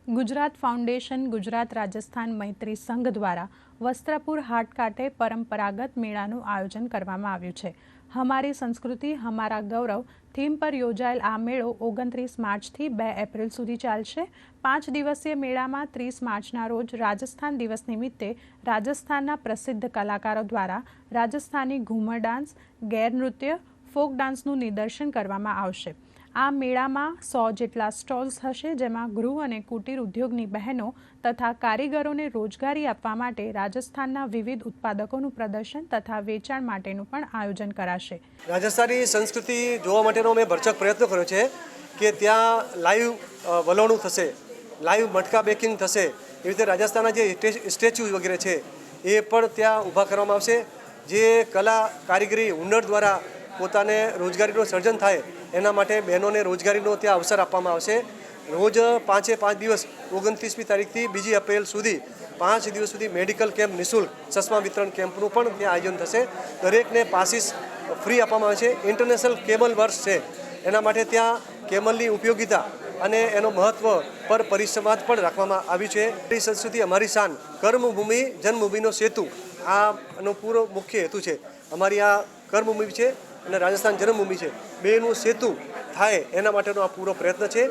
Gujarat foundation Gujarat Rajasthan મૈત્રી સંઘ દ્વારા વસ્ત્રાપુર હાટ ખાતે પરંપરાગત મેળાનું આયોજન કરવામાં આવ્યું છે। હમારી સંસ્કૃતિ હમારા ગૌરવ થીમ પર યોજાયેલ આ મેળો 29 માર્ચથી 2 એપ્રિલ સુધી ચાલશે। 5 દિવસીય મેળામાં 30 માર્ચના રોજ રાજસ્થાન દિવસ નિમિત્તે રાજસ્થાનના પ્રસિદ્ધ કલાકારો દ્વારા રાજસ્થાની ઘૂમર ડાન્સ, ગેર નૃત્ય, ફોક ડાન્સનું નિદર્શન કરવામાં આવશે। આ મેળામાં 100 જેટલા સ્ટોલ્સ હશે, જેમાં ગૃહ અને કુટીર ઉદ્યોગની બહેનો તથા કારીગરોને રોજગારી આપવા માટે રાજસ્થાનના વિવિધ ઉત્પાદકોનું પ્રદર્શન તથા વેચાણ માટેનું પણ આયોજન કરાશે। રાજસ્થાની સંસ્કૃતિ જોવા માટેનો મેં ભરચક પ્રયત્ન કર્યો છે કે ત્યાં લાઈવ વલોણું થશે, લાઈવ મટકા બેકિંગ થશે। એવી રીતે રાજસ્થાનના જે સ્ટેચ્યુ વગેરે છે એ પણ ત્યાં ઊભા કરવામાં આવશે। જે કલા કારીગરી હુનર દ્વારા પોતાને રોજગારીનું સર્જન થાય એના માટે બહેનોને રોજગારીનો ત્યાં અવસર આપવામાં આવશે। રોજ 5 દિવસ 29મી તારીખથી 2 એપ્રિલ સુધી 5 દિવસ સુધી મેડિકલ કેમ્પ નિઃશુલ્ક ચશ્મા વિતરણ કેમ્પનું પણ ત્યાં આયોજન થશે। દરેકને પાસીસ ફ્રી આપવામાં આવે છે। ઇન્ટરનેશનલ કેમલ વર્ષ છે એના માટે ત્યાં કેમલની ઉપયોગિતા અને એનો મહત્ત્વ પર પરિસંવાદ પણ રાખવામાં આવ્યું છે। આપણી સંસ્કૃતિ અમારી શાન, કર્મભૂમિ જન્મભૂમિનો સેતુ આનો પૂરો મુખ્ય હેતુ છે। અમારી આ કર્મભૂમિ છે અને રાજસ્થાન જન્મભૂમિ છે, બેનું સેતુ થાય એના માટેનો આ પૂરો પ્રયત્ન છે।